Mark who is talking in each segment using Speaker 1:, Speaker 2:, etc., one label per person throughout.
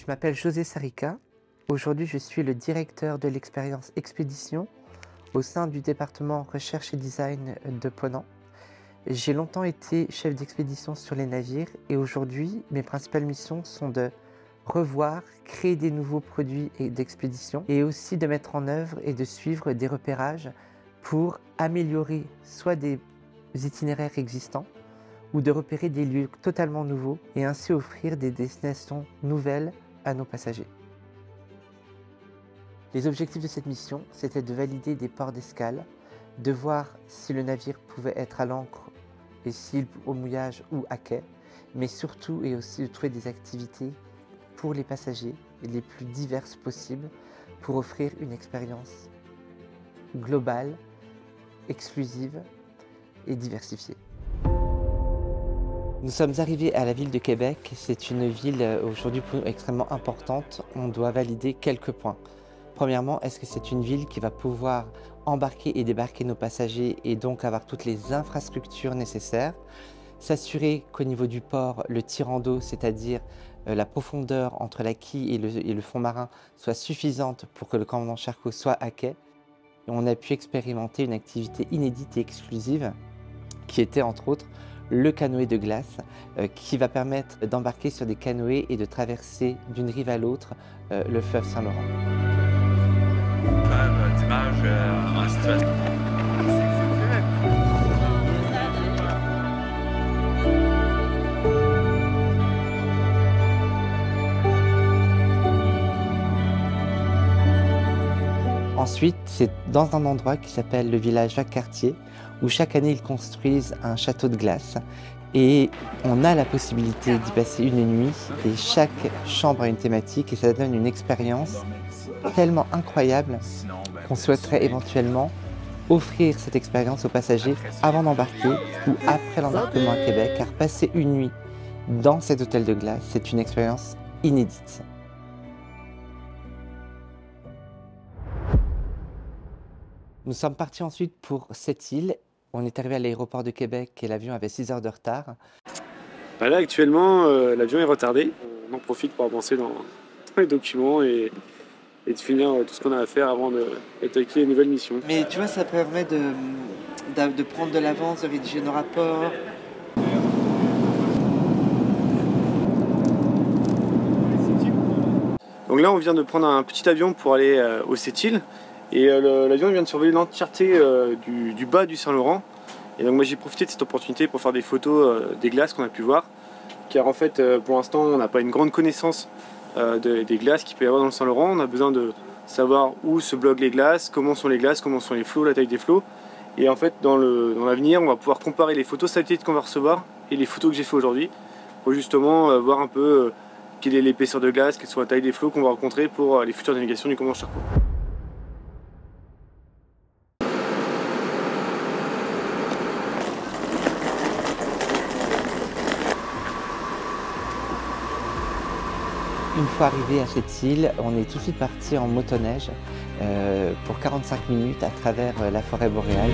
Speaker 1: Je m'appelle José Sarika. Aujourd'hui, je suis le directeur de l'expérience expédition au sein du département recherche et design de Ponant. J'ai longtemps été chef d'expédition sur les navires et aujourd'hui, mes principales missions sont de revoir, créer des nouveaux produits d'expédition et aussi de mettre en œuvre et de suivre des repérages pour améliorer soit des itinéraires existants ou de repérer des lieux totalement nouveaux et ainsi offrir des destinations nouvelles à nos passagers. Les objectifs de cette mission, c'était de valider des ports d'escale, de voir si le navire pouvait être à l'ancre et s'il au mouillage ou à quai, mais surtout et aussi de trouver des activités pour les passagers les plus diverses possibles pour offrir une expérience globale, exclusive et diversifiée. Nous sommes arrivés à la ville de Québec. C'est une ville aujourd'hui pour nous extrêmement importante. On doit valider quelques points. Premièrement, est-ce que c'est une ville qui va pouvoir embarquer et débarquer nos passagers et donc avoir toutes les infrastructures nécessaires? S'assurer qu'au niveau du port, le tirant d'eau, c'est-à-dire la profondeur entre la quille et le fond marin, soit suffisante pour que le commandant Charcot soit à quai. Et on a pu expérimenter une activité inédite et exclusive qui était entre autres le canoë de glace qui va permettre d'embarquer sur des canoës et de traverser d'une rive à l'autre le fleuve Saint-Laurent. D'image en situation. Ensuite, c'est dans un endroit qui s'appelle le village Jacques-Cartier, où chaque année ils construisent un château de glace et on a la possibilité d'y passer une nuit et chaque chambre a une thématique et ça donne une expérience tellement incroyable qu'on souhaiterait éventuellement offrir cette expérience aux passagers avant d'embarquer ou après l'embarquement à Québec, car passer une nuit dans cet hôtel de glace, c'est une expérience inédite. Nous sommes partis ensuite pour cette île. On est arrivé à l'aéroport de Québec et l'avion avait 6 heures de retard.
Speaker 2: Là actuellement, l'avion est retardé. On en profite pour avancer dans les documents et de finir tout ce qu'on a à faire avant d'attaquer une nouvelle mission.
Speaker 1: Mais tu vois, ça permet de prendre de l'avance, de rédiger nos rapports.
Speaker 2: Donc là, on vient de prendre un petit avion pour aller au Sept-Îles. Et l'avion vient de survoler l'entièreté du bas du Saint-Laurent. Et donc moi j'ai profité de cette opportunité pour faire des photos des glaces qu'on a pu voir. Car en fait pour l'instant on n'a pas une grande connaissance des glaces qu'il peut y avoir dans le Saint-Laurent. On a besoin de savoir où se bloquent les glaces, comment sont les flots, la taille des flots. Et en fait dans l'avenir on va pouvoir comparer les photos satellites qu'on va recevoir et les photos que j'ai fait aujourd'hui. Pour justement voir un peu quelle est l'épaisseur de glace, quelle soit la taille des flots qu'on va rencontrer pour les futures navigations du commandant Charcot.
Speaker 1: Une fois arrivé à cette île, on est tout de suite parti en motoneige pour 45 minutes à travers la forêt boréale.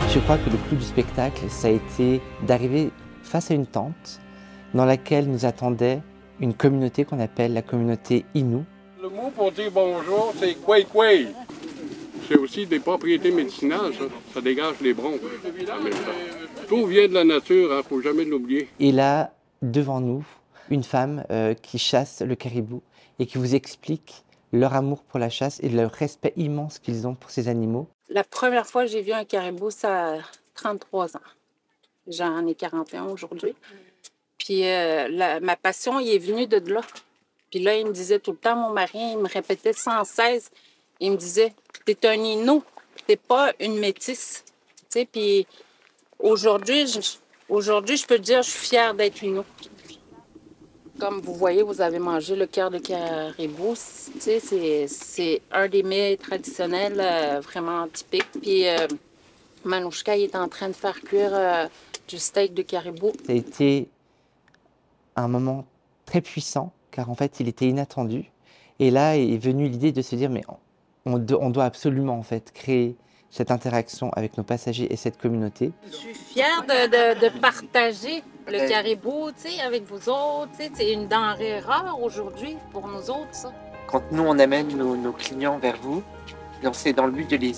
Speaker 1: Je crois que le clou du spectacle, ça a été d'arriver face à une tente dans laquelle nous attendait une communauté qu'on appelle la communauté Innu.
Speaker 3: Le mot pour dire bonjour, c'est kwei-kwei. C'est aussi des propriétés médicinales, ça. Ça dégage les bronches en même temps. Tout vient de la nature, il ne faut jamais l'oublier.
Speaker 1: Et là, devant nous, une femme qui chasse le caribou et qui vous explique leur amour pour la chasse et le respect immense qu'ils ont pour ces animaux.
Speaker 4: La première fois que j'ai vu un caribou, ça a 33 ans. J'en ai 41 aujourd'hui. Puis ma passion, il est venu de là. Puis là, il me disait tout le temps, mon mari, il me répétait sans cesse, il me disait, t'es un Innu, t'es pas une métisse. Tu sais, puis aujourd'hui, je peux te dire, je suis fière d'être Innu. Comme vous voyez, vous avez mangé le cœur de caribou. Tu sais, c'est un des mets traditionnels vraiment typiques. Puis Manouchka, il est en train de faire cuire du steak de caribou.
Speaker 1: Ça a été un moment très puissant, car en fait, il était inattendu. Et là est venue l'idée de se dire, mais On doit absolument en fait créer cette interaction avec nos passagers et cette communauté.
Speaker 4: Je suis fière de partager le caribou, tu sais, avec vous autres. Tu sais, c'est une denrée rare aujourd'hui pour nous autres, ça.
Speaker 1: Quand nous, on amène nos clients vers vous, c'est dans le but de les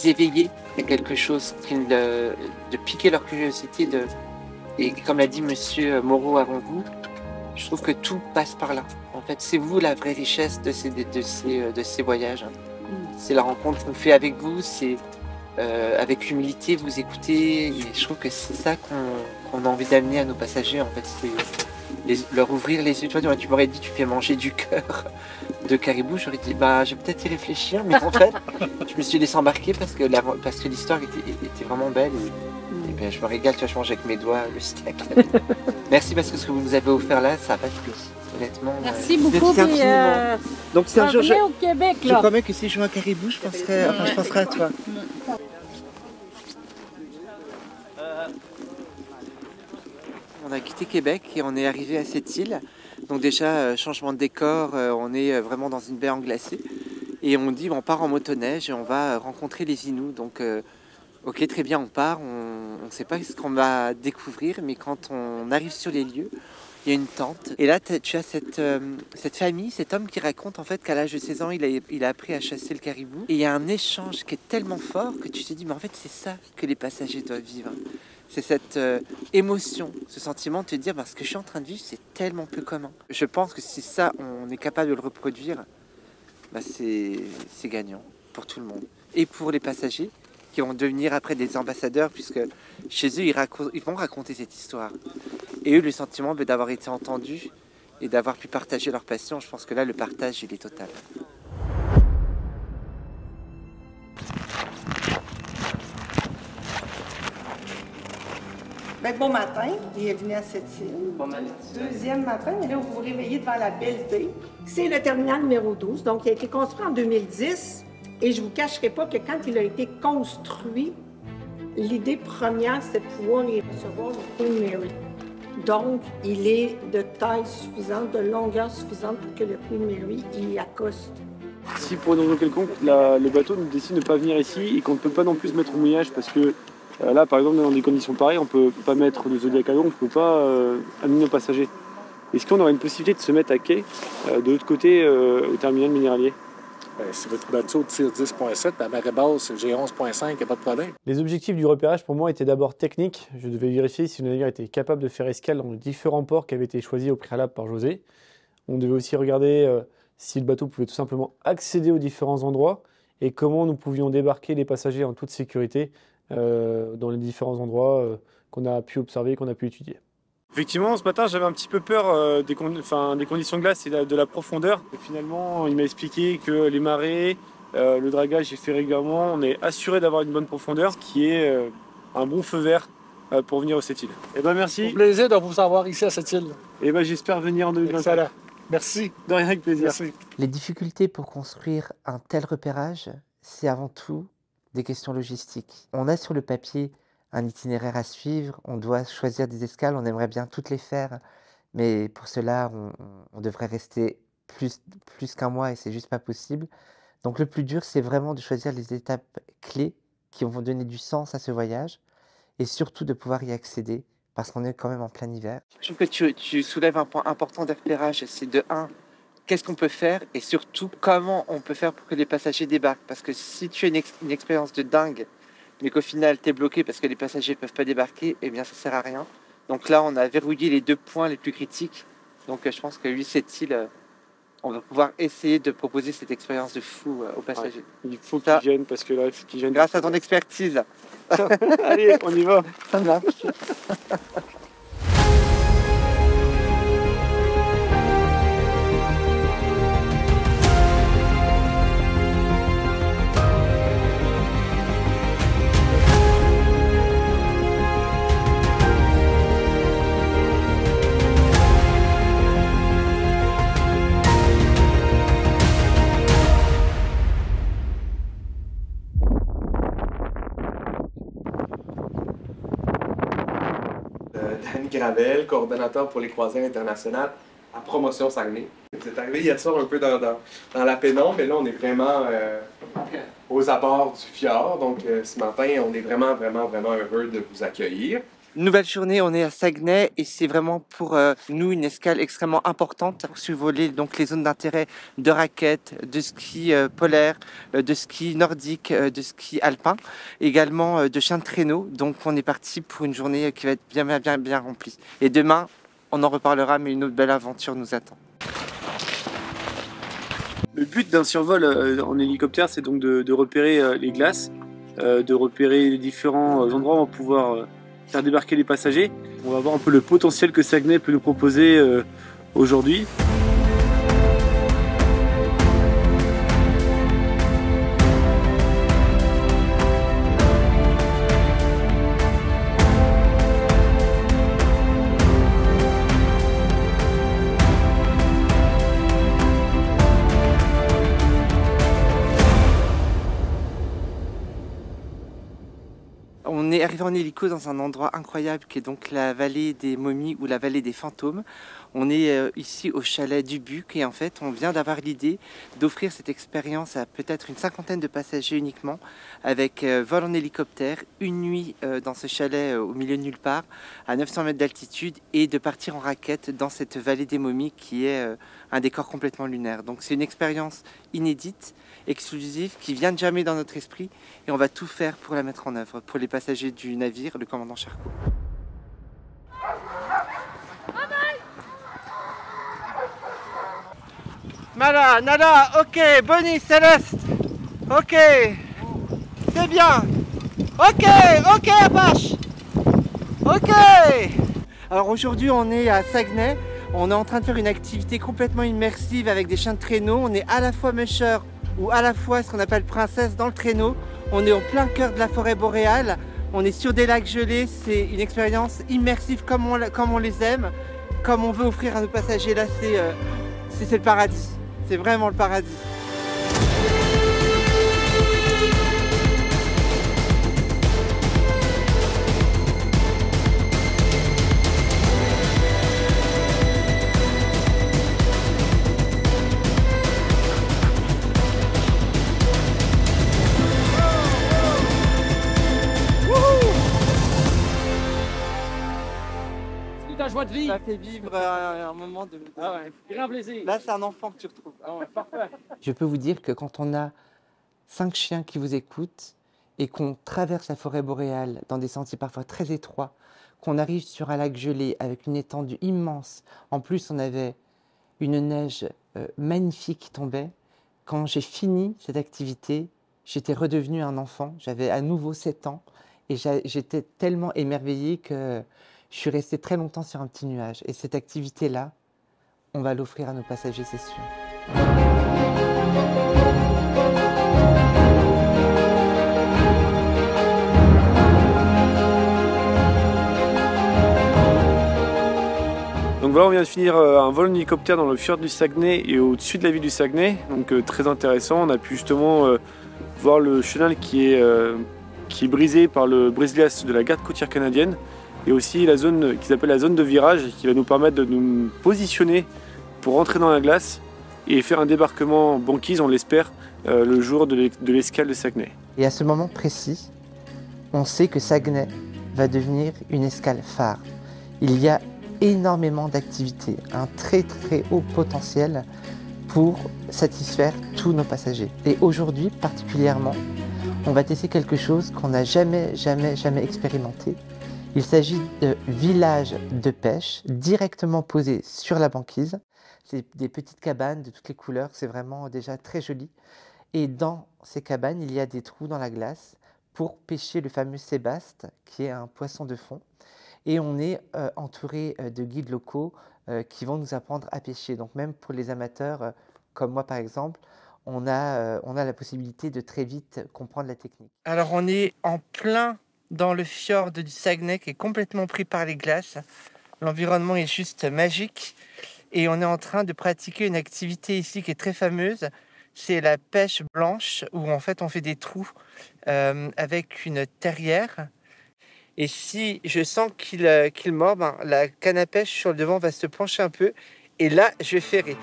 Speaker 1: éveiller à quelque chose, de piquer leur curiosité. Et comme l'a dit Monsieur Moreau avant vous, je trouve que tout passe par là. En fait, c'est vous la vraie richesse de ces voyages. C'est la rencontre qu'on fait avec vous, c'est avec humilité vous écouter. Et je trouve que c'est ça qu'on a envie d'amener à nos passagers. En fait, c'est leur ouvrir les yeux. Tu vois, tu m'aurais dit tu fais manger du cœur de caribou. J'aurais dit bah je vais peut-être y réfléchir, mais en fait, je me suis laissé embarquer parce que l'histoire était vraiment belle. Et ben, je me régale, tu vois, je mange avec mes doigts le steak. Merci parce que ce que vous nous avez offert là, ça n'a pas de prix. Honnêtement.
Speaker 4: Merci beaucoup.
Speaker 1: Donc c'est un jour,
Speaker 4: au Québec,
Speaker 1: je promets que si je vois un caribou, je penserai à toi. On a quitté Québec et on est arrivé à cette île. Donc déjà, changement de décor, on est vraiment dans une baie englacée. Et on dit, on part en motoneige et on va rencontrer les Inuits. Donc, ok, très bien, on part. On ne sait pas ce qu'on va découvrir, mais quand on arrive sur les lieux, il y a une tente. Et là, tu as cette famille, cet homme qui raconte en fait qu'à l'âge de 16 ans, il a appris à chasser le caribou. Et il y a un échange qui est tellement fort que tu te dis, mais en fait, c'est ça que les passagers doivent vivre. C'est cette émotion, ce sentiment de te dire, ce que je suis en train de vivre, c'est tellement peu commun. Je pense que si ça, on est capable de le reproduire, c'est gagnant pour tout le monde. Et pour les passagers qui vont devenir après des ambassadeurs, puisque chez eux, ils vont raconter cette histoire. Et eux, le sentiment d'avoir été entendus et d'avoir pu partager leur passion, je pense que là, le partage, il est total.
Speaker 5: Bon matin, bienvenue à cette île.
Speaker 1: Bon matin.
Speaker 5: Deuxième matin, et là, vous vous réveillez devant la belle baie. C'est le terminal numéro 12, donc il a été construit en 2010. Et je ne vous cacherai pas que quand il a été construit, l'idée première, c'était de pouvoir y recevoir le Queen Mary. Donc, il est de taille suffisante, de longueur suffisante pour que le Queen Mary y accoste.
Speaker 2: Si pour une raison quelconque, le bateau nous décide de ne pas venir ici et qu'on ne peut pas non plus se mettre au mouillage parce que là, par exemple, dans des conditions pareilles, on ne peut pas mettre de Zodiac à l'eau, on ne peut pas amener nos passagers. Est-ce qu'on aurait une possibilité de se mettre à quai de l'autre côté au terminal minéralier?
Speaker 6: Si votre bateau tire 10.7, la marée basse, j'ai 11.5, il n'y a pas de problème.
Speaker 7: Les objectifs du repérage pour moi étaient d'abord techniques. Je devais vérifier si le navire était capable de faire escale dans les différents ports qui avaient été choisis au préalable par José. On devait aussi regarder si le bateau pouvait tout simplement accéder aux différents endroits et comment nous pouvions débarquer les passagers en toute sécurité dans les différents endroits qu'on a pu observer, qu'on a pu étudier.
Speaker 2: Effectivement, ce matin, j'avais un petit peu peur des conditions de glace et de la profondeur. Et finalement, il m'a expliqué que les marées, le dragage est fait régulièrement. On est assuré d'avoir une bonne profondeur, ce qui est un bon feu vert pour venir à cette île. Eh ben merci.
Speaker 6: Au plaisir de vous avoir ici à cette île.
Speaker 2: Et ben j'espère venir en 2025.
Speaker 6: Excellent. Merci.
Speaker 2: De rien, avec plaisir.
Speaker 6: Merci.
Speaker 1: Les difficultés pour construire un tel repérage, c'est avant tout des questions logistiques. On a sur le papier un itinéraire à suivre, on doit choisir des escales, on aimerait bien toutes les faire, mais pour cela, on devrait rester plus qu'un mois et c'est juste pas possible. Donc le plus dur, c'est vraiment de choisir les étapes clés qui vont donner du sens à ce voyage et surtout de pouvoir y accéder parce qu'on est quand même en plein hiver. Je trouve que tu soulèves un point important de repérage, c'est de 1, qu'est-ce qu'on peut faire et surtout comment on peut faire pour que les passagers débarquent. Parce que si tu as une expérience de dingue, mais qu'au final tu es bloqué parce que les passagers ne peuvent pas débarquer, eh bien ça ne sert à rien. Donc là, on a verrouillé les 2 points les plus critiques. Donc je pense que lui, cette île, on va pouvoir essayer de proposer cette expérience de fou aux passagers.
Speaker 2: Ouais, il faut qu'ils viennent parce que là, il faut qu'ils viennent.
Speaker 1: Grâce à ton expertise.
Speaker 2: Allez, on y va.
Speaker 1: Ça marche.
Speaker 8: Dan Gravel, coordonnateur pour les croisières internationales à Promotion Saguenay. Vous êtes arrivé hier soir un peu dans la pénombre, mais là, on est vraiment aux abords du fjord. Donc, ce matin, on est vraiment heureux de vous accueillir.
Speaker 1: Nouvelle journée, on est à Saguenay et c'est vraiment pour nous une escale extrêmement importante pour survoler donc les zones d'intérêt de raquettes, de ski polaire, de ski nordique, de ski alpin, également de chiens de traîneau. Donc on est parti pour une journée qui va être bien remplie. Et demain, on en reparlera, mais une autre belle aventure nous attend.
Speaker 2: Le but d'un survol en hélicoptère, c'est donc de repérer les glaces, de repérer les différents endroits où on va pouvoir faire débarquer les passagers. On va voir un peu le potentiel que Saguenay peut nous proposer aujourd'hui.
Speaker 1: On est arrivé en hélico dans un endroit incroyable qui est donc la vallée des momies ou la vallée des fantômes. On est ici au chalet du Buc et en fait on vient d'avoir l'idée d'offrir cette expérience à peut-être une cinquantaine de passagers uniquement avec vol en hélicoptère, une nuit dans ce chalet au milieu de nulle part à 900 mètres d'altitude et de partir en raquette dans cette vallée des momies qui est un décor complètement lunaire. Donc c'est une expérience inédite, exclusive, qui vient de jamais dans notre esprit et on va tout faire pour la mettre en œuvre pour les passagers du navire, le commandant Charcot. Nala, Nala, ok, Bonnie, Céleste, ok, c'est bien, ok, Apache, ok. Alors aujourd'hui on est à Saguenay, on est en train de faire une activité complètement immersive avec des chiens de traîneau, on est à la fois musher ou à la fois ce qu'on appelle princesse dans le traîneau, on est au plein cœur de la forêt boréale, on est sur des lacs gelés, c'est une expérience immersive comme on les aime, comme on veut offrir à nos passagers, là c'est le paradis. C'est vraiment le paradis.
Speaker 9: Joie de vie.
Speaker 1: Ça fait vivre un moment de...
Speaker 9: Ah ouais, grand plaisir.
Speaker 1: Là, c'est un enfant que tu retrouves.
Speaker 9: Ah ouais, parfait.
Speaker 1: Je peux vous dire que quand on a 5 chiens qui vous écoutent et qu'on traverse la forêt boréale dans des sentiers parfois très étroits, qu'on arrive sur un lac gelé avec une étendue immense, en plus on avait une neige magnifique qui tombait, quand j'ai fini cette activité, j'étais redevenu un enfant, j'avais à nouveau 7 ans et j'étais tellement émerveillé que je suis resté très longtemps sur un petit nuage. Et cette activité-là, on va l'offrir à nos passagers, c'est sûr.
Speaker 2: Donc voilà, on vient de finir un vol en hélicoptère dans le fjord du Saguenay et au-dessus de la ville du Saguenay. Donc très intéressant, on a pu justement voir le chenal qui est brisé par le brise-glace de la garde côtière canadienne. Et aussi la zone qu'ils appellent la zone de virage qui va nous permettre de nous positionner pour rentrer dans la glace et faire un débarquement banquise, on l'espère, le jour de l'escale de Saguenay.
Speaker 1: Et à ce moment précis, on sait que Saguenay va devenir une escale phare. Il y a énormément d'activités, un très haut potentiel pour satisfaire tous nos passagers. Et aujourd'hui particulièrement, on va tester quelque chose qu'on n'a jamais expérimenté. Il s'agit de villages de pêche directement posés sur la banquise. C'est des petites cabanes de toutes les couleurs, c'est vraiment déjà très joli. Et dans ces cabanes, il y a des trous dans la glace pour pêcher le fameux sébaste, qui est un poisson de fond. Et on est entouré de guides locaux qui vont nous apprendre à pêcher. Donc même pour les amateurs comme moi par exemple, on a la possibilité de très vite comprendre la technique. Alors on est en plein dans le fjord du Saguenay qui est complètement pris par les glaces. L'environnement est juste magique et on est en train de pratiquer une activité ici qui est très fameuse. C'est la pêche blanche où en fait on fait des trous avec une terrière. Et si je sens qu'il mord, la canne à pêche sur le devant va se pencher un peu et là je vais ferrer.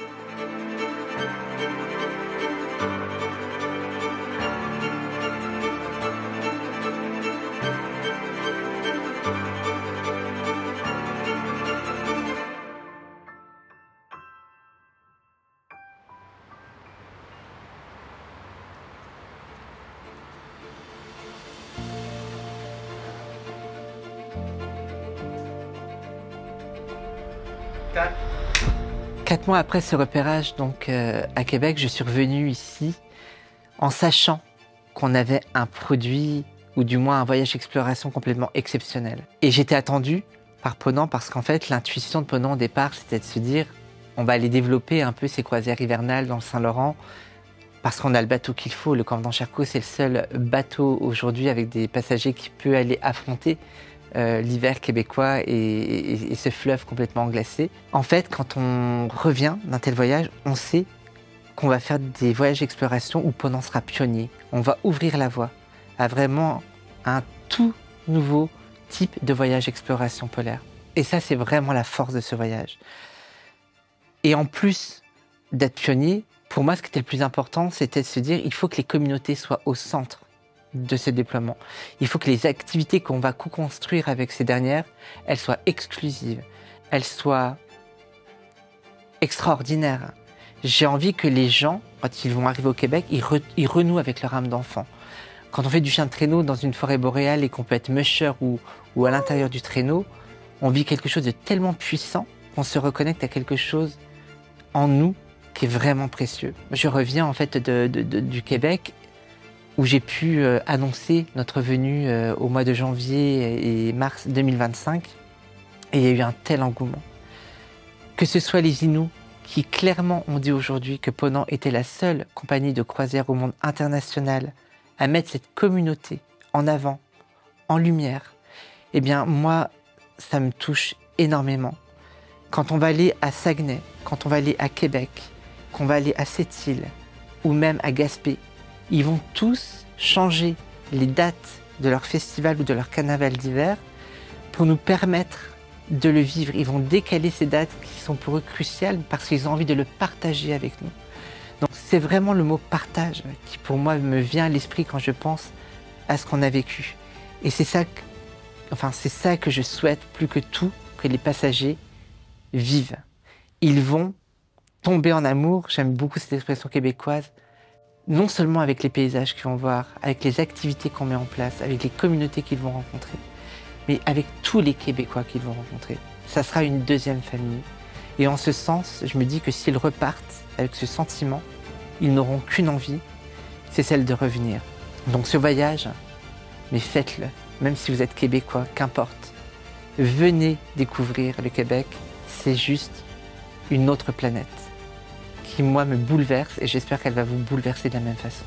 Speaker 1: 4 mois après ce repérage donc, à Québec, je suis revenu ici en sachant qu'on avait un produit ou du moins un voyage d'exploration complètement exceptionnel. Et j'étais attendu par Ponant parce qu'en fait l'intuition de Ponant au départ c'était de se dire on va aller développer un peu ces croisières hivernales dans le Saint-Laurent parce qu'on a le bateau qu'il faut. Le Commandant Charcot c'est le seul bateau aujourd'hui avec des passagers qui peut aller affronter l'hiver québécois et ce fleuve complètement glacé. En fait, quand on revient d'un tel voyage, on sait qu'on va faire des voyages d'exploration où Ponant sera pionnier. On va ouvrir la voie à vraiment un tout nouveau type de voyage d'exploration polaire. Et ça, c'est vraiment la force de ce voyage. Et en plus d'être pionnier, pour moi, ce qui était le plus important, c'était de se dire il faut que les communautés soient au centre de ce déploiement. Il faut que les activités qu'on va co-construire avec ces dernières, elles soient exclusives, elles soient extraordinaires. J'ai envie que les gens, quand ils vont arriver au Québec, ils renouent avec leur âme d'enfant. Quand on fait du chien de traîneau dans une forêt boréale et qu'on peut être musher ou à l'intérieur du traîneau, on vit quelque chose de tellement puissant qu'on se reconnecte à quelque chose en nous qui est vraiment précieux. Je reviens en fait du Québec où j'ai pu annoncer notre venue au mois de janvier et mars 2025. Et il y a eu un tel engouement. Que ce soit les Inuits qui clairement ont dit aujourd'hui que Ponant était la seule compagnie de croisière au monde international à mettre cette communauté en avant, en lumière, eh bien moi, ça me touche énormément. Quand on va aller à Saguenay, quand on va aller à Québec, qu'on va aller à Sept-Îles ou même à Gaspé, ils vont tous changer les dates de leur festival ou de leur carnaval d'hiver pour nous permettre de le vivre. Ils vont décaler ces dates qui sont pour eux cruciales parce qu'ils ont envie de le partager avec nous. Donc c'est vraiment le mot partage qui pour moi me vient à l'esprit quand je pense à ce qu'on a vécu. Et c'est ça que je souhaite plus que tout que les passagers vivent. Ils vont tomber en amour, j'aime beaucoup cette expression québécoise, non seulement avec les paysages qu'ils vont voir, avec les activités qu'on met en place, avec les communautés qu'ils vont rencontrer, mais avec tous les Québécois qu'ils vont rencontrer. Ça sera une deuxième famille. Et en ce sens, je me dis que s'ils repartent avec ce sentiment, ils n'auront qu'une envie, c'est celle de revenir. Donc ce voyage, mais faites-le, même si vous êtes Québécois, qu'importe. Venez découvrir le Québec, c'est juste une autre planète qui, moi, me bouleverse et j'espère qu'elle va vous bouleverser de la même façon.